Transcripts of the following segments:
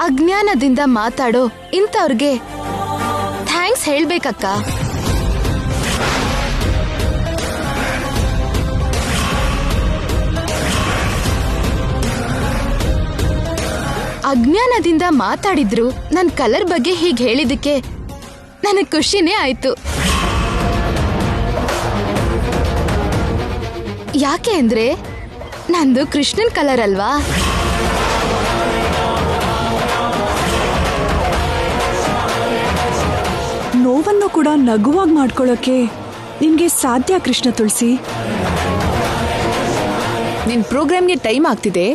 ಅಜ್ಞಾನದಿಂದ ಮಾತಾಡೋ ಇಂಥವ್ರಿಗೆ ಥ್ಯಾಂಕ್ಸ್ ಹೇಳ್ಬೇಕಕ್ಕ. ಅಜ್ಞಾನದಿಂದ ಮಾತಾಡಿದ್ರು ನನ್ ಕಲರ್ ಬಗ್ಗೆ ಹೀಗೆ ಹೇಳಿದಕ್ಕೆ ನನಗ್ ಖುಷಿನೇ ಆಯ್ತು. ಯಾಕೆ ಅಂದ್ರೆ ನಂದು ಕೃಷ್ಣನ್ ಕಲರ್ ಅಲ್ವಾ. ನೋವನ್ನು ಕೂಡ ನಗುವಾಗಿ ಮಾಡ್ಕೊಳ್ಳೋಕೆ ನಿನ್ಗೆ ಸಾಧ್ಯ ಕೃಷ್ಣ ತುಳಸಿ? ನಿನ್ ಪ್ರೋಗ್ರಾಮ್ಗೆ ಟೈಮ್ ಆಗ್ತಿದೆ,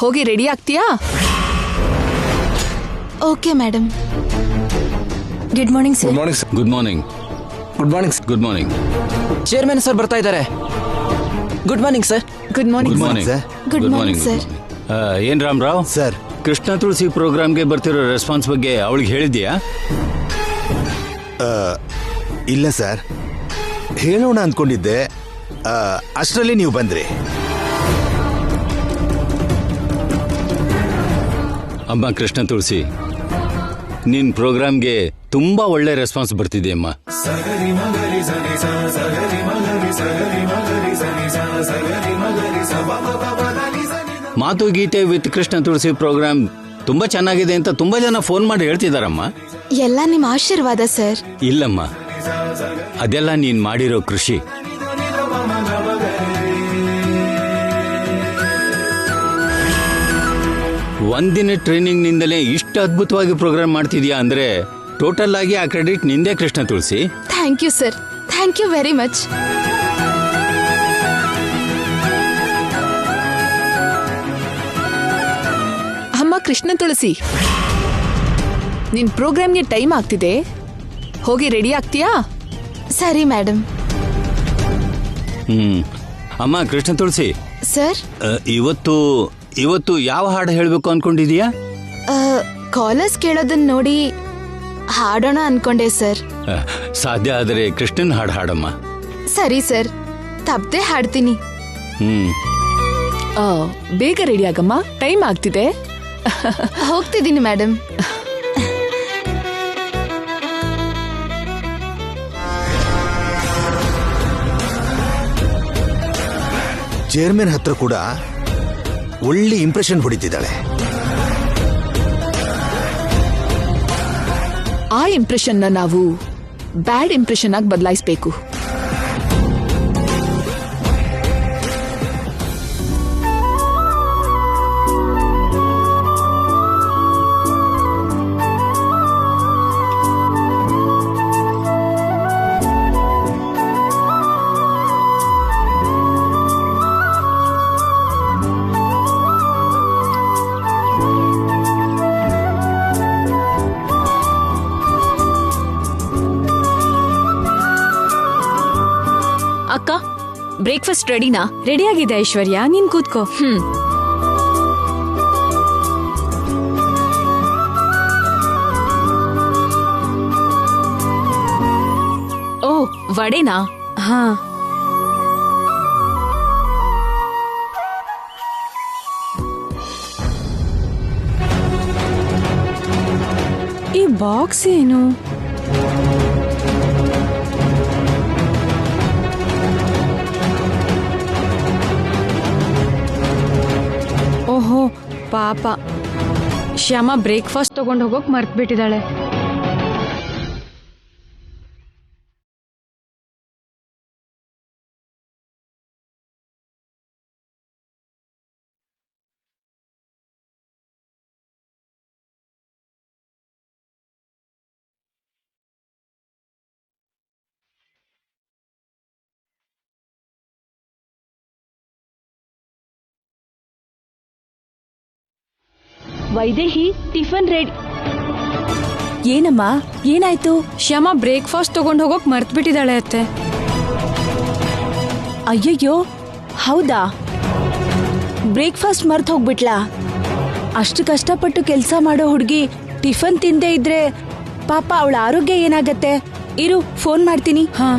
ಹೋಗಿ ರೆಡಿ ಆಗ್ತೀಯಾ? Okay madam. Good morning sir. Good morning. Good morning. Good morning. Chairman sir ಬರ್ತಾ ಇದ್ದಾರೆ. Good morning sir. Good morning. Good morning. Good morning sir. ಏನ್ ರಾಮರಾವ್ ಸರ್, ಕೃಷ್ಣ ತುಳಸಿ ಪ್ರೋಗ್ರಾಮ್ಗೆ ಬರ್ತಿರೋ ರೆಸ್ಪಾನ್ಸ್ ಬಗ್ಗೆ ಅವಳಿಗೆ ಹೇಳಿದ್ಯಾ? ಇಲ್ಲ ಸರ್, ಹೇಳೋಣ ಅಂದ್ಕೊಂಡಿದ್ದೆ, ಅಷ್ಟರಲ್ಲಿ ನೀವು ಬಂದ್ರಿ. ಅಮ್ಮ ಕೃಷ್ಣ ತುಳಸಿ, ನಿನ್ ಪ್ರೋಗ್ರಾಮ್ಗೆ ತುಂಬಾ ಒಳ್ಳೆ ರೆಸ್ಪಾನ್ಸ್ ಬರ್ತಿದೆ ಅಮ್ಮ. ಮಾತು ಗೀತೆ ವಿತ್ ಕೃಷ್ಣ ತುಳಸಿ ಪ್ರೋಗ್ರಾಮ್ ತುಂಬಾ ಚೆನ್ನಾಗಿದೆ ಅಂತ ತುಂಬಾ ಜನ ಫೋನ್ ಮಾಡಿ ಹೇಳ್ತಿದಾರಮ್ಮ. ಎಲ್ಲ ನಿಮ್ ಆಶೀರ್ವಾದ ಸರ್. ಇಲ್ಲಮ್ಮ, ಅದೆಲ್ಲ ನೀನ್ ಮಾಡಿರೋ ಕೃಷಿ. ಒಂದಿನ ಟ್ರೈನಿಂಗ್ ನಿಂದಲೇ ಇಷ್ಟು ಅದ್ಭುತವಾಗಿ ಪ್ರೋಗ್ರಾಮ್ ಮಾಡ್ತಿದ್ಯಾ ಅಂದ್ರೆ ಟೋಟಲ್ ಆಗಿ ಆ ಕ್ರೆಡಿಟ್ ನಿಂದೆ Krishna Tulasi. Thank you sir, thank you very much. ಅಮ್ಮ ಕೃಷ್ಣ ತುಳಸಿ, ನಿನ್ ಪ್ರೋಗ್ರಾಮ್ಗೆ ಟೈಮ್ ಆಗ್ತಿದೆ, ಹೋಗಿ ರೆಡಿ ಆಗ್ತೀಯಾ? ಸರಿ ಮೇಡಮ್. ಅಮ್ಮ ಕೃಷ್ಣ ತುಳಸಿ ಸರ್, ಇವತ್ತು ಯಾವ ಹಾಡು ಹೇಳ್ಬೇಕು ಅನ್ಕೊಂಡಿದೀಯಾ? ಕಾಲರ್ಸ್ ಕೇಳೋದನ್ನ ನೋಡಿ ಹಾಡೋಣ ಅನ್ಕೊಂಡೆ ಸರ್. ಸಾಧ್ಯ ಆದರೆ ಕೃಷ್ಣನ್ ಹಾಡು ಹಾಡಮ್ಮ. ಸರಿ ಸರ್, ತಪ್ಪದೆ ಹಾಡ್ತೀನಿ. ಬೇಗ ರೆಡಿ ಆಗಮ್ಮ, ಟೈಮ್ ಆಗ್ತಿದೆ. ಹೋಗ್ತಿದ್ದೀನಿ ಮೇಡಮ್. ಚೇರ್ಮನ್ ಹತ್ರ ಕೂಡ ಒಳ್ಳೆ ಇಂಪ್ರೆಷನ್ ಹೊಡಿತಿದ್ದಾಳೆ. ಆ ಇಂಪ್ರೆಷನ್ನ ನಾವು ಬ್ಯಾಡ್ ಇಂಪ್ರೆಷನ್ ಆಗಿ ಬದಲಾಯಿಸಬೇಕು. ಅಕ್ಕ, ಬ್ರೇಕ್ಫಾಸ್ಟ್ ರೆಡಿನಾ? ರೆಡಿ ಆಗಿದೆ ಐಶ್ವರ್ಯ, ನೀನ್ ಕೂತ್ಕೋ. ಓ, ವಡೆನಾ? ಹಾ. ಈ ಬಾಕ್ಸ್ ಏನು? ಓಹೋ ಪಾಪ, ಶ್ಯಾಮ ಬ್ರೇಕ್ಫಾಸ್ಟ್ ತಗೊಂಡು ಹೋಗೋಕ್ ಮರ್ತ್ಬಿಟ್ಟಿದ್ದಾಳೆ. Vaidehi, tiffin ready. ಏನಮ್ಮ, ಏನಾಯ್ತು? ಶ್ಯಾಮ ಬ್ರೇಕ್ಫಾಸ್ಟ್ ತಗೊಂಡು ಹೋಗೋಕ್ ಮರ್ತ್ಬಿಟ್ಟಿದ್ದಾಳೆ ಅತ್ತೆ. ಅಯ್ಯಯ್ಯೋ, ಹೌದಾ? ಬ್ರೇಕ್ಫಾಸ್ಟ್ ಮರ್ತ್ ಹೋಗ್ಬಿಟ್ಲಾ? ಅಷ್ಟು ಕಷ್ಟಪಟ್ಟು ಕೆಲಸ ಮಾಡೋ ಹುಡುಗಿ ಟಿಫನ್ ತಿಂದೇ ಇದ್ರೆ ಪಾಪ ಅವಳ ಆರೋಗ್ಯ ಏನಾಗತ್ತೆ? ಇರು, ಫೋನ್ ಮಾಡ್ತೀನಿ. ಹಾ.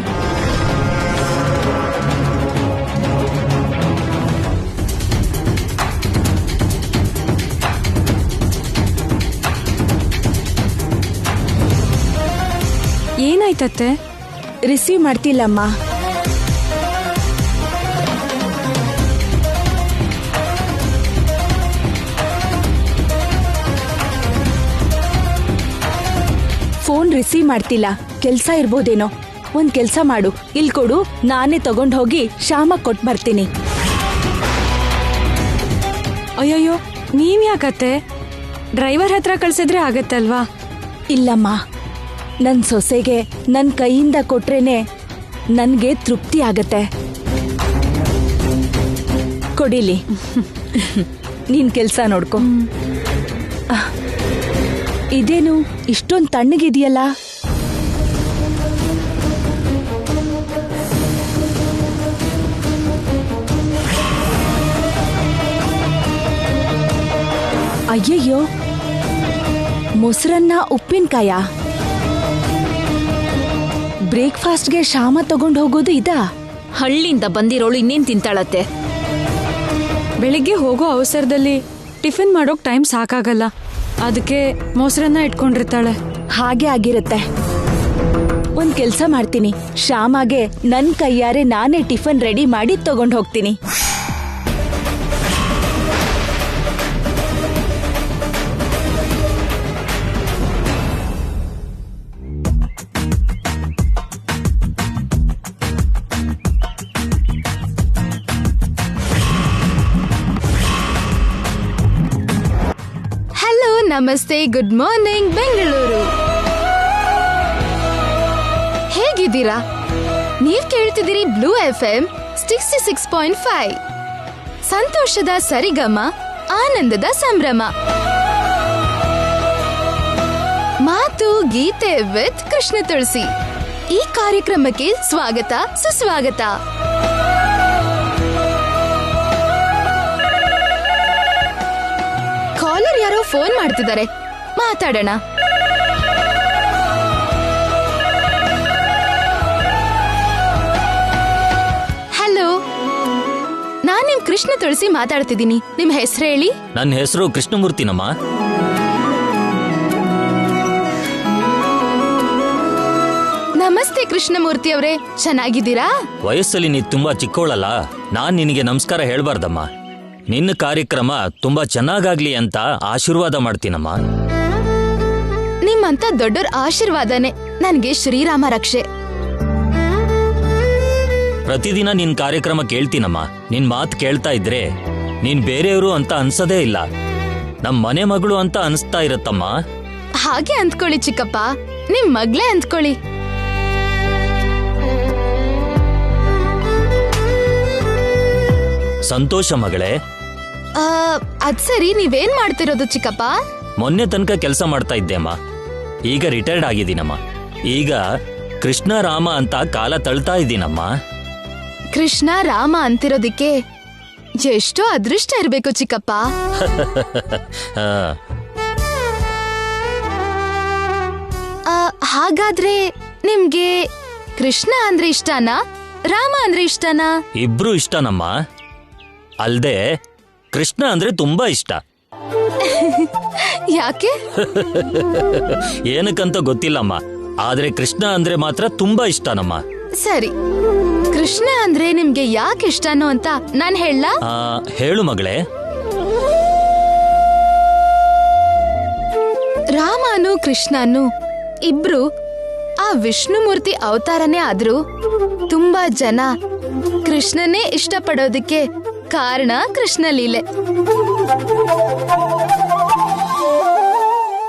ಏನಾಯ್ತತ್ತೆ? ರಿಸೀವ್ ಮಾಡ್ತಿಲ್ಲಮ್ಮ. ಫೋನ್ ರಿಸೀವ್ ಮಾಡ್ತಿಲ್ಲ. ಕೆಲ್ಸ ಇರ್ಬೋದೇನೋ. ಒಂದ್ ಕೆಲ್ಸ ಮಾಡು, ಇಲ್ ಕೊಡು, ನಾನೇ ತಗೊಂಡ್ ಹೋಗಿ ಶ್ಯಾಮ ಕೊಟ್ ಬರ್ತೀನಿ. ಅಯ್ಯಯ್ಯೋ, ನೀವ್ ಯಾಕತ್ತೆ? ಡ್ರೈವರ್ ಹತ್ರ ಕಳ್ಸಿದ್ರೆ ಆಗತ್ತಲ್ವಾ? ಇಲ್ಲಮ್ಮ, ನನ್ ಸೊಸೆಗೆ ನನ್ ಕೈಯಿಂದ ಕೊಟ್ರೇನೆ ನನ್ಗೆ ತೃಪ್ತಿ ಆಗತ್ತೆ. ಕೊಡಿಲಿ, ನೀನ್ ಕೆಲ್ಸ ನೋಡ್ಕೊ. ಇದೇನು ಇಷ್ಟೊಂದ್ ತಣ್ಣಗಿದೆಯಲ್ಲ? ಅಯ್ಯಯ್ಯೋ, ಮೊಸರನ್ನ ಉಪ್ಪಿನಕಾಯ. ಬ್ರೇಕ್ಫಾಸ್ಟ್ಗೆ ಶ್ಯಾಮ ತಗೊಂಡ್ ಹೋಗೋದು ಇದಾ? ಹಳ್ಳಿಯಿಂದ ಬಂದಿರೋಳು ಇನ್ನೇನ್ ತಿಂತಾಳತ್ತೆ? ಬೆಳಿಗ್ಗೆ ಹೋಗೋ ಅವಸರದಲ್ಲಿ ಟಿಫಿನ್ ಮಾಡೋಕ್ ಟೈಮ್ ಸಾಕಾಗಲ್ಲ, ಅದಕ್ಕೆ ಮೊಸರನ್ನ ಇಟ್ಕೊಂಡಿರ್ತಾಳೆ. ಹಾಗೆ ಆಗಿರುತ್ತೆ. ಒಂದ್ ಕೆಲ್ಸ ಮಾಡ್ತೀನಿ, ಶ್ಯಾಮಗೆ ನನ್ ಕೈಯಾರೆ ನಾನೇ ಟಿಫನ್ ರೆಡಿ ಮಾಡಿ ತಗೊಂಡ್ ಹೋಗ್ತೀನಿ. ಹಲೋ, ನಮಸ್ತೆ, ಗುಡ್ ಮಾರ್ನಿಂಗ್ ಬೆಂಗಳೂರು. ಹೇಗಿದ್ದೀರಾ? ನೀವ್ ಕೇಳ್ತಿದ್ದೀರಿ ಬ್ಲೂ FM 66.5. ಸಂತೋಷದ ಸರಿಗಮ, ಆನಂದದ ಸಂಭ್ರಮ. ಮಾತು ಗೀತೆ ವಿತ್ ಕೃಷ್ಣ ತುಳಸಿ. ಈ ಕಾರ್ಯಕ್ರಮಕ್ಕೆ ಸ್ವಾಗತ, ಸುಸ್ವಾಗತ. ಕಾಲರ್ ಯಾರೋ ಫೋನ್ ಮಾಡ್ತಿದ್ದಾರೆ, ಮಾತಾಡೋಣ. ಹಲೋ, ನಾನ್ ನಿಮ್ ಕೃಷ್ಣ ತುಳಸಿ ಮಾತಾಡ್ತಿದ್ದೀನಿ. ನಿಮ್ ಹೆಸರು ಹೇಳಿ. ನನ್ನ ಹೆಸರು ಕೃಷ್ಣಮೂರ್ತಿನಮ್ಮ. ನಮಸ್ತೆ ಕೃಷ್ಣಮೂರ್ತಿ ಅವರೇ, ಚೆನ್ನಾಗಿದ್ದೀರಾ? ವಯಸ್ಸಲ್ಲಿ ನೀ ತುಂಬಾ ಚಿಕ್ಕವಳಲ್ಲ, ನಾನ್ ನಿನಗೆ ನಮಸ್ಕಾರ ಹೇಳ್ಬಾರ್ದಮ್ಮ. ನಿನ್ನ ಕಾರ್ಯಕ್ರಮ ತುಂಬಾ ಚೆನ್ನಾಗಾಗ್ಲಿ ಅಂತ ಆಶೀರ್ವಾದ ಮಾಡ್ತೀನಮ್ಮ. ನಿಮ್ಮಂತ ದೊಡ್ಡೋರ್ ಆಶೀರ್ವಾದನೆ ನನ್ಗೆ ಶ್ರೀರಾಮ ರಕ್ಷೆ. ಪ್ರತಿದಿನ ನಿನ್ ಕಾರ್ಯಕ್ರಮ ಕೇಳ್ತೀನಮ್ಮ. ನಿನ್ ಮಾತು ಕೇಳ್ತಾ ಇದ್ರೆ ನೀನ್ ಬೇರೆಯವರು ಅಂತ ಅನ್ಸದೇ ಇಲ್ಲ, ನಮ್ ಮನೆ ಮಗಳು ಅಂತ ಅನ್ಸ್ತಾ ಇರತ್ತಮ್ಮ. ಹಾಗೆ ಅಂದ್ಕೊಳ್ಳಿ ಚಿಕ್ಕಪ್ಪ, ನಿಮ್ ಮಗ್ಳೇ ಅಂದ್ಕೊಳ್ಳಿ. ಸಂತೋಷ ಮಗಳೇ. ಅದ್ ಸರಿ, ನೀವೇನ್ ಮಾಡ್ತಿರೋದು ಚಿಕ್ಕಪ್ಪ? ಮೊನ್ನೆ ತನಕ ಕೆಲಸ ಮಾಡ್ತಾ ಇದ್ದೆ ಅಮ್ಮ, ಈಗ ರಿಟೈರ್ಡ್ ಆಗಿದ್ದೀನಮ್ಮ. ಈಗ ಕೃಷ್ಣ ರಾಮ ಅಂತ ಕಾಲ ತಳ್ತಾ ಇದ್ದೀನಮ್ಮ. ಕೃಷ್ಣ ರಾಮ ಅಂತಿರೋದಿಕ್ಕೆ ಎಷ್ಟೋ ಅದೃಷ್ಟ ಇರ್ಬೇಕು ಚಿಕ್ಕಪ್ಪ. ಹಾಗಾದ್ರೆ ನಿಮ್ಗೆ ಕೃಷ್ಣ ಅಂದ್ರೆ ಇಷ್ಟನಾ, ರಾಮ ಅಂದ್ರೆ ಇಷ್ಟನಾ? ಇಬ್ರು ಇಷ್ಟನಮ್ಮ. ಅಲ್ದೆ ಕೃಷ್ಣ ಅಂದ್ರೆ ತುಂಬಾ ಇಷ್ಟ. ಯಾಕೆ? ಏನಕ್ಕಂತ ಗೊತ್ತಿಲ್ಲಮ್ಮ, ಆದ್ರೆ ಕೃಷ್ಣ ಅಂದ್ರೆ ಮಾತ್ರ ತುಂಬಾ ಇಷ್ಟನಮ್ಮ. ಸರಿ, ಕೃಷ್ಣ ಅಂದ್ರೆ ನಿಮ್ಗೆ ಯಾಕೆ ಇಷ್ಟನೋ ಅಂತ ನಾನ್ ಹೇಳ? ಹೇಳು ಮಗಳೇ. ರಾಮನು ಕೃಷ್ಣನು ಇಬ್ರು ಆ ವಿಷ್ಣುಮೂರ್ತಿ ಅವತಾರನೇ ಆದ್ರೂ ತುಂಬಾ ಜನ ಕೃಷ್ಣನೇ ಇಷ್ಟಪಡೋದಕ್ಕೆ ಕಾರಣ ಕೃಷ್ಣ ಲೀಲೆ.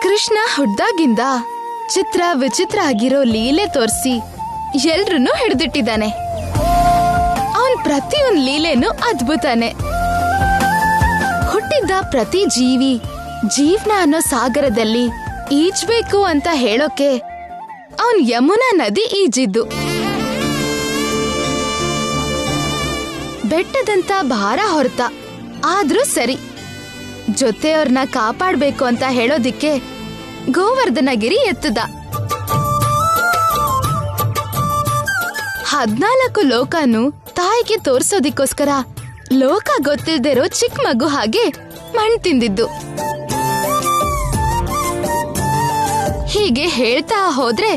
ಕೃಷ್ಣ ಹುಡ್ದಾಗಿಂದ ಚಿತ್ರ ವಿಚಿತ್ರ ಆಗಿರೋ ಲೀಲೆ ತೋರಿಸಿ ಎಲ್ರನ್ನೂ ಹಿಡಿದಿಟ್ಟಿದ್ದಾನೆ. ಅವನ್ ಪ್ರತಿಯೊಂದ್ ಲೀಲೆನೂ ಅದ್ಭುತನೇ. ಹುಟ್ಟಿದ್ದ ಪ್ರತಿ ಜೀವಿ ಜೀವನ ಅನ್ನೋ ಸಾಗರದಲ್ಲಿ ಈಜ್ಬೇಕು ಅಂತ ಹೇಳೋಕೆ ಅವನ್ ಯಮುನಾ ನದಿ ಈಜಿದ್ದು. ಬೆಟ್ಟದಂತ ಭಾರ ಹೊರತ, ಆದ್ರೂ ಸರಿ ಜೊತೆಯವ್ರನ್ನ ಕಾಪಾಡ್ಬೇಕು ಅಂತ ಹೇಳೋದಿಕ್ಕೆ ಗೋವರ್ಧನಗಿರಿ ಎತ್ತದ. 14 ಲೋಕನು ತಾಯಿಗೆ ತೋರ್ಸೋದಿಕ್ಕೋಸ್ಕರ ಲೋಕ ಗೊತ್ತಿಲ್ದಿರೋ ಚಿಕ್ಕ ಮಗು ಹಾಗೆ ಮಣ್ ತಿಂದಿದ್ದು. ಹೀಗೆ ಹೇಳ್ತಾ ಹೋದ್ರೆ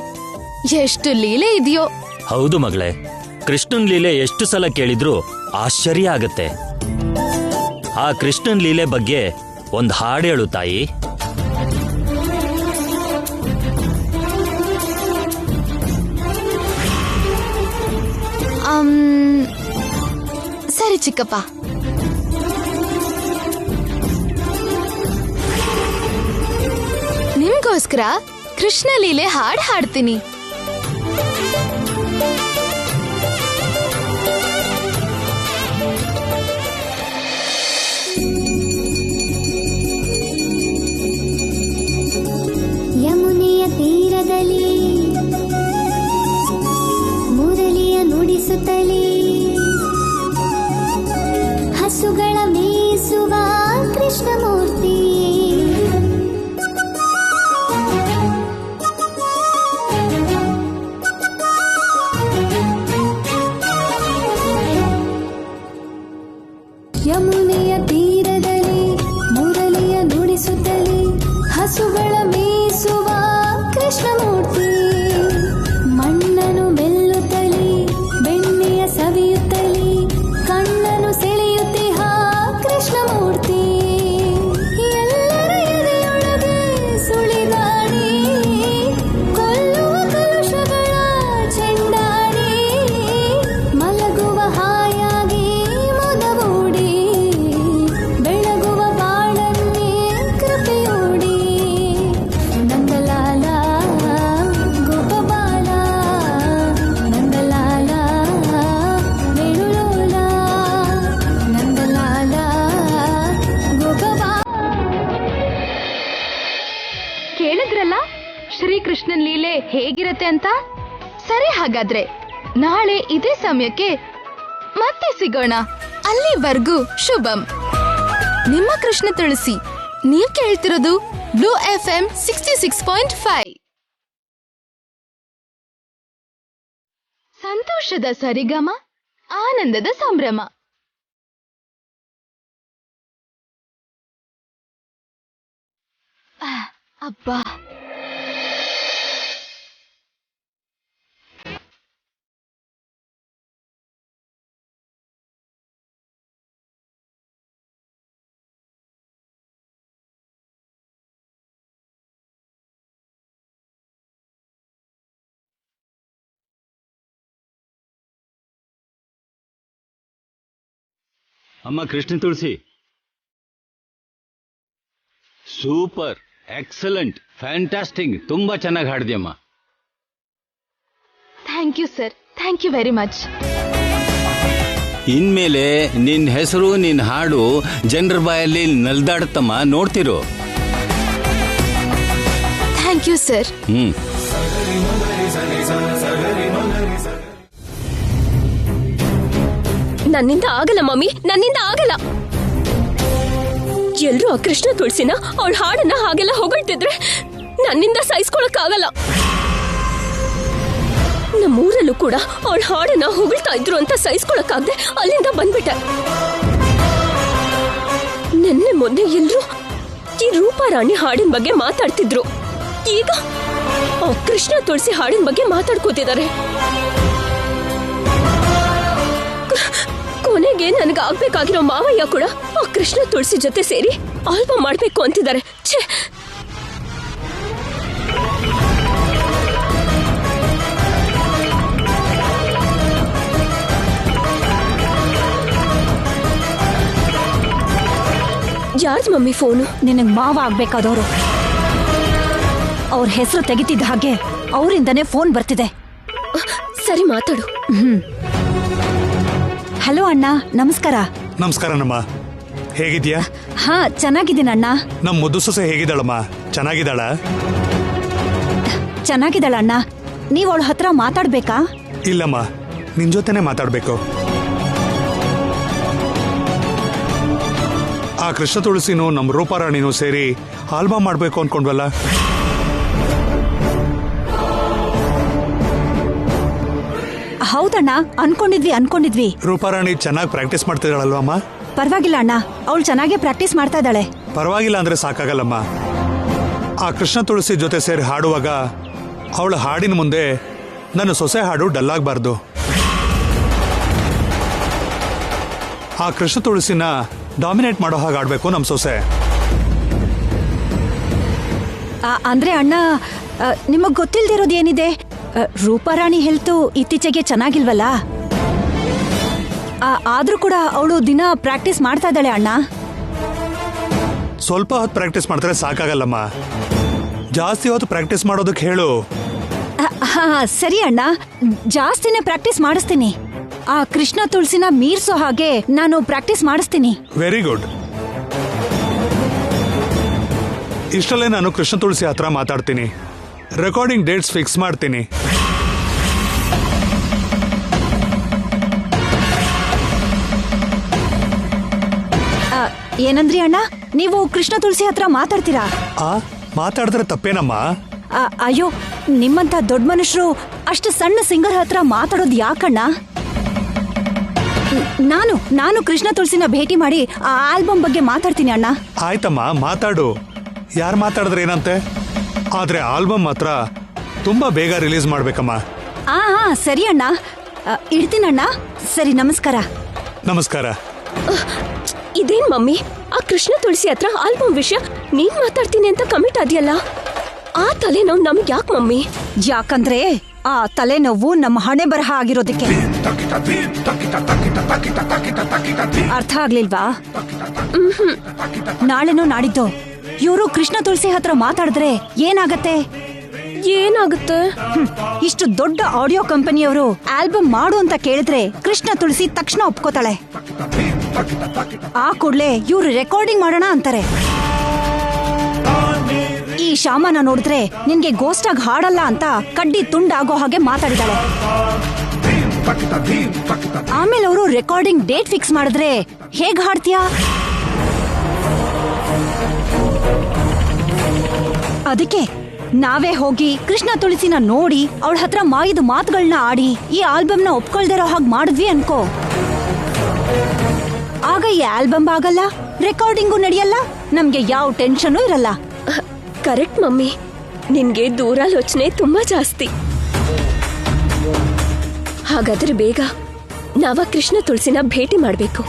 ಎಷ್ಟು ಲೀಲೆ ಇದೆಯೋ. ಹೌದು ಮಗಳೇ, ಕೃಷ್ಣನ್ ಲೀಲೆ ಎಷ್ಟು ಸಲ ಕೇಳಿದ್ರೂ ಆಶ್ಚರ್ಯ ಆಗತ್ತೆ. ಆ ಕೃಷ್ಣನ್ ಲೀಲೆ ಬಗ್ಗೆ ಒಂದ್ ಹಾಡು ಹೇಳು ತಾಯಿ. ಸರಿ ಚಿಕ್ಕಪ್ಪ. ನಿಮ್ಗೋಸ್ಕರ ಕೃಷ್ಣ ಲೀಲೆ ಹಾಡ್ ಹಾಡ್ತೀನಿ. ಯಮುನೆಯ ತೀರದಲ್ಲಿ ಮುರಳಿಯ ನುಡಿಸುತ್ತಲೇ ಹಸುಗಳ ಮೇಯಿಸುವ ಕೃಷ್ಣಮೂರ್ತಿ. ಯಮುನೆಯ ತೀರದಲ್ಲಿ ಮುರಳಿಯ ನುಡಿಸುತ್ತಲೇ ಹಸುಗಳ ಮೇಯಿಸುವ ಕೃಷ್ಣಮೂರ್ತಿ. ಮಣ್ಣನ್ನು ಮೆಲ್ಲುತ್ತಲೇ ಬೆಣ್ಣೆಯ ಸವಿಯುತ್ತಲೇ ಕಣ್ಣನ್ನು ಸೆಳೆಯುತ್ತಿಹ ಕೃಷ್ಣಮೂರ್ತಿ. ಎಲ್ಲರ ಎದೆಯೊಳಗೆ ಸುಳಿದಾಡಿ ಕೊಲ್ಲುವ ಕಲುಷಗಳ ಚೆಂಡಾಡಿ ಮಲಗುವ ಹಾಯಾಗಿ ಮೊದವೂಡಿ ಬೆಳಗುವ ಬಾಳನ್ನೇ ಕೃಪೆಯೋಡಿ. ನಂದಲಾಲ ಗೋಪಬಾಲ ನಂದಲಾಲ ವೇಣುಲೋಲ ನಂದಲಾಲ ಗೋಪಬಾಲ. ಕೇಳಿದ್ರಲ್ಲ ಶ್ರೀಕೃಷ್ಣನ್ ಲೀಲೆ ಹೇಗಿರತ್ತೆ ಅಂತ. ಸರಿ, ಹಾಗಾದ್ರೆ ನಾಳೆ ಇದೇ ಸಮಯಕ್ಕೆ ಮತ್ತೆ ಸಿಗೋಣ. ಅಲ್ಲಿವರೆಗೂ ಶುಭಂ. ನಿಮ್ಮ ಕೃಷ್ಣ ತುಳಸಿ. ನೀವ್ ಕೇಳ್ತಿರೋದು ಬ್ಲೂ FM 66.5. ಸಂತೋಷದ ಸರಿಗಮ, ಆನಂದದ ಸಂಭ್ರಮ. ಅಬ್ಬಾ, ಅಮ್ಮ Krishna Tulasi, super, excellent, fantastic, ತುಂಬಾ ಚೆನ್ನಾಗಿ ಹಾಡಿದ್ಯಮ್ಮ. Thank you sir, thank you very much. ಇನ್ಮೇಲೆ ನಿನ್ ಹೆಸರು, ನಿನ್ ಹಾಡು ಜನರ ಬಾಯಲ್ಲಿ ನಲ್ದಾಡುತ್ತಮ್ಮ, ನೋಡ್ತಿರು. Thank you sir. ನನ್ನಿಂದ ಆಗಲ್ಲ ಮಮ್ಮಿ, ನನ್ನಿಂದ ಆಗಲ್ಲ. ಎಲ್ರೂ ಆ ಕೃಷ್ಣ ತುಳಸಿನ ಅವಳ ಹಾಡನ್ನ ಹಾಗೆಲ್ಲ ಹೊಗಳ್ತಿದ್ರೆ ನನ್ನಿಂದ ಸಹಿಸ್ಕೊಳಕ್ಕಾಗಲ್ಲ. ನಮ್ಮೂರಲ್ಲೂ ಕೂಡ ಅವಳ ಹಾಡನ್ನ ಹೊಗಳ್ತಾ ಇದ್ರು ಅಂತ ಸಹಿಸ್ಕೊಳಕ್ಕಾಗದೆ ಅಲ್ಲಿಂದ ಬಂದ್ಬಿಟ್ಟೆ. ನಿನ್ನೆ ಮೊನ್ನೆ ಎಲ್ರು ಈ ರೂಪಾರಾಣಿ ಹಾಡಿನ ಬಗ್ಗೆ ಮಾತಾಡ್ತಿದ್ರು. ಈಗ ಆ ಕೃಷ್ಣ ತುಳಸಿ ಹಾಡಿನ ಬಗ್ಗೆ ಮಾತಾಡ್ಕೋತಿದ್ದಾರೆ. ಕೊನೆಗೆ ನನಗೆ ಆಗ್ಬೇಕಾಗಿರೋ ಮಾವಯ್ಯ ಕೂಡ ಆ ಕೃಷ್ಣ ತುಳಸಿ ಜೊತೆ ಸೇರಿ ಆಲ್ಬಮ್ ಮಾಡ್ಬೇಕು ಅಂತಿದ್ದಾರೆ. ಛೇ, ಯಾರ್ದು ಮಮ್ಮಿ ಫೋನು? ನಿನಗ್ ಮಾವ ಆಗ್ಬೇಕಾದವರು. ಅವ್ರ ಹೆಸರು ತೆಗಿತಿದ್ದ ಹಾಗೆ ಅವರಿಂದನೇ ಫೋನ್ ಬರ್ತಿದೆ. ಸರಿ, ಮಾತಾಡು. ಹಲೋ ಅಣ್ಣ, ನಮಸ್ಕಾರ. ನಮಸ್ಕಾರನಮ್ಮ, ಹೇಗಿದ್ಯಾ? ಹಾ, ಚೆನ್ನಾಗಿದ್ದೀನಣ್ಣ. ನಮ್ ಮುದ್ದು ಸೊಸೆ ಹೇಗಿದ್ದಾಳಮ್ಮ? ಚೆನ್ನಾಗಿದ್ದಾಳ? ಚೆನ್ನಾಗಿದ್ದಾಳಣ್ಣ. ನೀವ್ ಅವಳ ಹತ್ರ ಮಾತಾಡ್ಬೇಕಾ? ಇಲ್ಲಮ್ಮ, ನಿನ್ ಜೊತೆನೆ ಮಾತಾಡ್ಬೇಕು. ಆ ಕೃಷ್ಣ ತುಳಸಿನೂ ನಮ್ ರೂಪಾರಾಣಿನೂ ಸೇರಿ ಆಲ್ಬಮ್ ಮಾಡ್ಬೇಕು ಅನ್ಕೊಂಡ್ವಲ್ಲ. ಹೌದಣ್ಣ, ಅನ್ಕೊಂಡಿದ್ವಿ. ರೂಪಾರಾಣಿ ಚೆನ್ನಾಗಿ ಪ್ರಾಕ್ಟೀಸ್ ಮಾಡ್ತಿದ್ದಾಳಲ್ವಮ್ಮ? ಪರವಾಗಿಲ್ಲ ಅಣ್ಣ, ಅವಳು ಚೆನ್ನಾಗೇ ಪ್ರಾಕ್ಟೀಸ್ ಮಾಡ್ತಾ ಇದ್ದಾಳೆ. ಪರವಾಗಿಲ್ಲ ಅಂದ್ರೆ ಸಾಕಾಗಲ್ಲಮ್ಮ. ಆ ಕೃಷ್ಣ ತುಳಸಿ ಜೊತೆ ಸೇರಿ ಹಾಡುವಾಗ ಅವಳ ಹಾಡಿನ ಮುಂದೆ ನನ್ನ ಸೊಸೆ ಹಾಡು ಡಲ್ ಆಗಬಾರ್ದು. ಆ ಕೃಷ್ಣ ತುಳಸಿನ ಡಾಮಿನೇಟ್ ಮಾಡೋ ಹಾಗೆ ಆಡ್ಬೇಕು ನಮ್ಮ ಸೊಸೆ. ಅಂದ್ರೆ ಅಣ್ಣ, ನಿಮಗ್ ಗೊತ್ತಿಲ್ದಿರೋದು ಏನಿದೆ? ರೂಪಾರಾಣಿ ಹೆಲ್ತು ಇತ್ತೀಚೆಗೆ ಚೆನ್ನಾಗಿಲ್ವಲ್ಲ. ಆದ್ರೂ ಕೂಡ ಅವಳು ದಿನ ಪ್ರಾಕ್ಟೀಸ್ ಮಾಡ್ತಾ ಇದ್ದಾಳೆ ಅಣ್ಣ. ಸ್ವಲ್ಪ ಹೊತ್ತು ಪ್ರಾಕ್ಟೀಸ್ ಮಾಡಿದ್ರೆ ಸಾಕಾಗಲ್ಲಮ್ಮ, ಜಾಸ್ತಿ ಹೊತ್ತು ಪ್ರಾಕ್ಟೀಸ್ ಮಾಡೋದಕ್ಕೆ ಹೇಳು. ಸರಿ ಅಣ್ಣ, ಜಾಸ್ತಿನೇ ಪ್ರಾಕ್ಟೀಸ್ ಮಾಡಿಸ್ತೀನಿ. ಆ ಕೃಷ್ಣ ತುಳಸಿನ ಮೀರ್ಸೋ ಹಾಗೆ ನಾನು ಪ್ರಾಕ್ಟೀಸ್ ಮಾಡಿಸ್ತೀನಿ. Very good. ಇಷ್ಟಲ್ಲೇ ನಾನು ಕೃಷ್ಣ ತುಳಸಿ ಹತ್ರ ಮಾತಾಡ್ತೀನಿ, ರೆಕಾರ್ಡಿಂಗ್ ಡೇಟ್ಸ್ ಫಿಕ್ಸ್ ಮಾಡ್ತೀನಿ. ಏನಂದ್ರಿ ಅಣ್ಣ? ನೀವು ಕೃಷ್ಣ ತುಳಸಿ ಹತ್ರ ಮಾತಾಡ್ತೀರಾ? ಮಾತಾಡಿದ್ರೆ ತಪ್ಪೇನಮ್ಮ? ಅಯ್ಯೋ, ನಿಮ್ಮಂತ ದೊಡ್ಡ ಮನುಷ್ಯರು ಅಷ್ಟು ಸಣ್ಣ ಸಿಂಗರ್ ಹತ್ರ ಮಾತಾಡೋದು ಯಾಕಣ್ಣ? ನಾನು ಕೃಷ್ಣ ತುಳಸಿನ ಭೇಟಿ ಮಾಡಿ ಆ ಆಲ್ಬಮ್ ಬಗ್ಗೆ ಮಾತಾಡ್ತೀನಿ ಅಣ್ಣ. ಆಯ್ತಮ್ಮ, ಮಾತಾಡು. ಯಾರು ಮಾತಾಡಿದ್ರೆ ಏನಂತೆ? ಆದ್ರೆ ಆಲ್ಬಮ್ ಮಾತ್ರ ತುಂಬಾ ಬೇಗ ರಿಲೀಸ್ ಮಾಡ್ಬೇಕಮ್ಮ. ಸರಿ ಅಣ್ಣ, ಇಡ್ತೀನಣ್ಣ. ಸರಿ, ನಮಸ್ಕಾರ. ನಮಸ್ಕಾರ. ಇದೇನ್ ಮಮ್ಮಿ, ಆ ಕೃಷ್ಣ ತುಳಸಿ ಹತ್ರ ಆಲ್ಬಮ್ ವಿಷಯ ನೀನ್ ಮಾತಾಡ್ತೀನಿ ಅಂತ ಕಮಿಟ್ ಆದ್ಯಲ್ಲ, ಆ ತಲೆನೋವು ನಮ್ಗೆ ಯಾಕೆ ಮಮ್ಮಿ? ಯಾಕಂದ್ರೆ ಆ ತಲೆನೋವು ನಮ್ಮ ಹಣೆ ಬರಹ ಆಗಿರೋದಕ್ಕೆ. ಅರ್ಥ ಆಗ್ಲಿಲ್ವಾ? ನಾಳೆನೋ ನಾಡಿದ್ದು ಇವರು ಕೃಷ್ಣ ತುಳಸಿ ಹತ್ರ ಮಾತಾಡಿದ್ರೆ ಏನಾಗತ್ತೆ? ಇಷ್ಟು ದೊಡ್ಡ ಆಡಿಯೋ ಕಂಪನಿಯವರು ಆಲ್ಬಮ್ ಮಾಡು ಅಂತ ಕೇಳಿದ್ರೆ ಕೃಷ್ಣ ತುಳಸಿ ತಕ್ಷಣ ಒಪ್ಕೋತಾಳೆ. ಆ ಕೂಡ್ಲೆ ಇವ್ರು ರೆಕಾರ್ಡಿಂಗ್ ಮಾಡೋಣ ಅಂತಾರೆ. ಈ ಶಾಮನ ನೋಡಿದ್ರೆ ನಿನ್ಗೆ ಗೋಸ್ಟ್ ಆಗಿ ಹಾಡಲ್ಲ ಅಂತ ಕಡ್ಡಿ ತುಂಡಾಗೋ ಹಾಗೆ ಮಾತಾಡಿದಾಳೆ. ಆಮೇಲೆ ಅವರು ರೆಕಾರ್ಡಿಂಗ್ ಡೇಟ್ ಫಿಕ್ಸ್ ಮಾಡಿದ್ರೆ ಹೇಗ್ ಹಾಡ್ತೀಯಾ? ಅದಕ್ಕೆ ನಾವೇ ಹೋಗಿ ಕೃಷ್ಣ ತುಳಸಿನ ನೋಡಿ ಅವಳ ಹತ್ರ ಮಾಯಿದ ಮಾತುಗಳನ್ನ ಆಡಿ ಈ ಆಲ್ಬಮ್ನ ಒಪ್ಕೊಳ್ದಿರೋ ಹಾಗೆ ಮಾಡಿದ್ವಿ ಅನ್ಕೋ. ಆಗ ಈ ಆಲ್ಬಮ್ ಆಗಲ್ಲ, ರೆಕಾರ್ಡಿಂಗು ನಡೆಯಲ್ಲ, ನಮ್ಗೆ ಯಾವ ಟೆನ್ಷನ್ ಇರಲ್ಲ. ಕರೆಕ್ಟ್ ಮಮ್ಮಿ, ನಿನ್ಗೆ ದೂರಾಲೋಚನೆ ತುಂಬಾ ಜಾಸ್ತಿ. ಹಾಗಾದ್ರೆ ಬೇಗ ನಾವ ಕೃಷ್ಣ ತುಳಸಿನ ಭೇಟಿ ಮಾಡ್ಬೇಕು.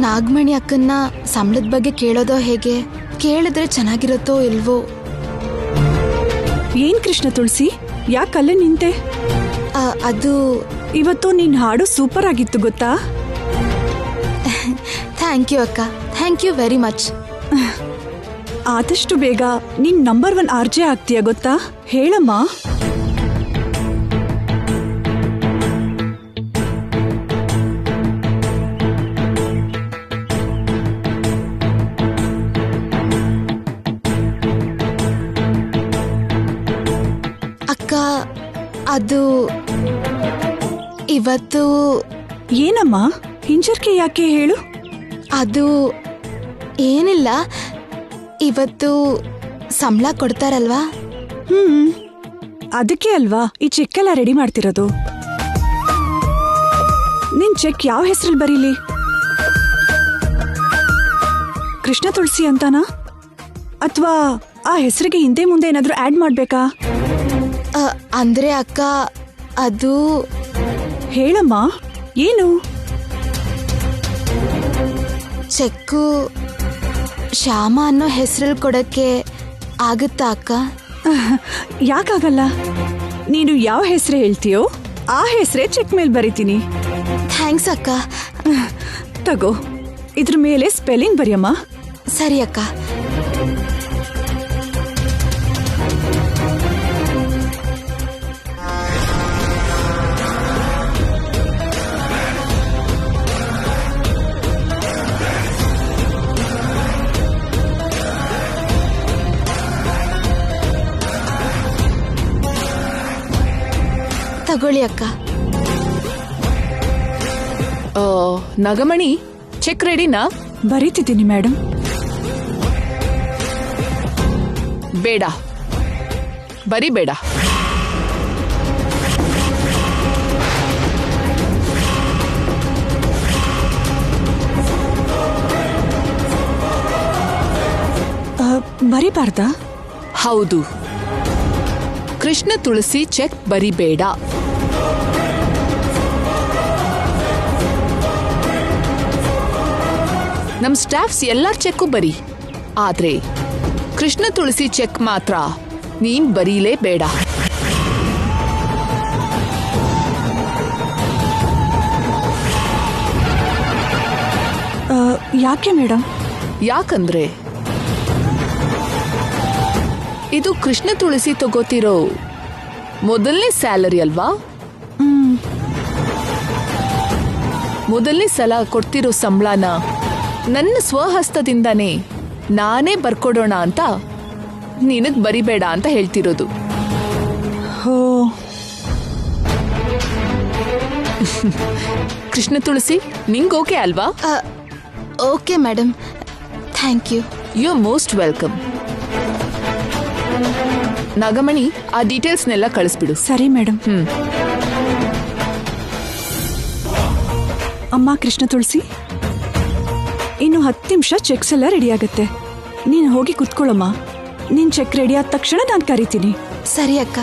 ನಾಗಮಣಿ ಅಕ್ಕನ್ನ ಸಂಬಳದ ಬಗ್ಗೆ ಕೇಳೋದೋ ಹೇಗೆ? ಕೇಳಿದ್ರೆ ಚೆನ್ನಾಗಿರುತ್ತೋ ಇಲ್ವೋ? ಏನ್ ಕೃಷ್ಣ ತುಳಸಿ, ಯಾಕಲ್ಲೇ ನಿಂತೆ? ಅದು ಇವತ್ತು ನಿನ್ ಹಾಡು ಸೂಪರ್ ಆಗಿತ್ತು ಗೊತ್ತಾ? ಥ್ಯಾಂಕ್ ಯು ಅಕ್ಕ, ಥ್ಯಾಂಕ್ ಯು ವೆರಿ ಮಚ್. ಆದಷ್ಟು ಬೇಗ ನೀನ್ ನಂಬರ್ 1 ಆರ್ಜೆ ಆಗ್ತೀಯ ಗೊತ್ತಾ? ಹೇಳಮ್ಮ. ಅಕ್ಕ, ಅದು ಇವತ್ತು. ಏನಮ್ಮ ಹಿಂಜರಿಕೆ ಯಾಕೆ ಹೇಳು? ಅದು ಏನಿಲ್ಲ, ಇವತ್ತು ಸಂಬಳ ಕೊಡ್ತಾರಲ್ವಾ? ಅದಕ್ಕೆ ಅಲ್ವಾ ಈ ಚೆಕ್ ಎಲ್ಲ ರೆಡಿ ಮಾಡ್ತಿರೋದು. ನಿನ್ ಚೆಕ್ ಯಾವ ಹೆಸರಲ್ಲಿ ಬರೀಲಿ? ಕೃಷ್ಣ ತುಳಸಿ ಅಂತಾನಾ, ಅಥವಾ ಆ ಹೆಸರಿಗೆ ಹಿಂದೆ ಮುಂದೆ ಏನಾದ್ರೂ ಆಡ್ ಮಾಡ್ಬೇಕಾ? ಅಂದ್ರೆ ಅಕ್ಕ, ಅದು. ಹೇಳಮ್ಮ, ಏನು? ಚೆಕ್ಕು ಶ್ಯಾಮ ಅನ್ನೋ ಹೆಸರಲ್ಲಿ ಕೊಡಕ್ಕೆ ಆಗುತ್ತಾ ಅಕ್ಕ? ಯಾಕಾಗಲ್ಲ, ನೀನು ಯಾವ ಹೆಸರು ಹೇಳ್ತೀಯೋ ಆ ಹೆಸರೇ ಚೆಕ್ ಮೇಲೆ ಬರೀತೀನಿ. ಥ್ಯಾಂಕ್ಸ್ ಅಕ್ಕ. ತಗೋ, ಇದ್ರ ಮೇಲೆ ಸ್ಪೆಲ್ಲಿಂಗ್ ಬರೆಯಮ್ಮ. ಸರಿ ಅಕ್ಕ. ತಗೊಳ್ಳಿ ಅಕ್ಕ. ನಗಮಣಿ, ಚೆಕ್ ರೆಡಿನಾ? ಬರೀತಿದ್ದೀನಿ ಮೇಡಮ್. ಬೇಡ, ಬರಿಬೇಡ. ಬರಿಬಾರ್ದಾ? ಹೌದು, ಕೃಷ್ಣ ತುಳಸಿ ಚೆಕ್ ಬರಿಬೇಡ. ನಮ್ ಸ್ಟಾಫ್ಸ್ ಎಲ್ಲರ ಚೆಕ್ಕು ಬರಿ, ಆದ್ರೆ ಕೃಷ್ಣ ತುಳಸಿ ಚೆಕ್ ಮಾತ್ರ ನೀನ್ ಬರೀಲೇಬೇಡ. ಯಾಕೆ ಮೇಡಮ್? ಯಾಕಂದ್ರೆ ಇದು ಕೃಷ್ಣ ತುಳಸಿ ತಗೋತಿರೋ ಮೊದಲನೇ ಸ್ಯಾಲರಿ ಅಲ್ವಾ? ಮೊದಲನೇ ಸಲ ಕೊಡ್ತಿರೋ ಸಂಬಳನ ನನ್ನ ಸ್ವಹಸ್ತದಿಂದಾನೇ ನಾನೇ ಬರ್ಕೊಡೋಣ ಅಂತ ನಿನಗ್ ಬರಿಬೇಡ ಅಂತ ಹೇಳ್ತಿರೋದು. ಹೋ, ಕೃಷ್ಣ ತುಳಸಿ, ನಿಂಗ್ ಓಕೆ ಅಲ್ವಾ? Okay madam, thank you. You are most welcome. Nagamani, ಆ ಡೀಟೇಲ್ಸ್ನೆಲ್ಲ ಕಳಿಸ್ಬಿಡು. ಸರಿ ಮೇಡಮ್. ಅಮ್ಮ ಕೃಷ್ಣ ತುಳಸಿ, ಇನ್ನು 10 ನಿಮಿಷ ಚೆಕ್ಸ್ ಎಲ್ಲ ರೆಡಿ ಆಗತ್ತೆ. ನೀನು ಹೋಗಿ ಕುತ್ಕೊಳ್ಳಮ್ಮ. ನಿನ್ ಚೆಕ್ ರೆಡಿ ಆದ ತಕ್ಷಣ ನಾನು ಕರಿತೀನಿ. ಸರಿ ಅಕ್ಕ.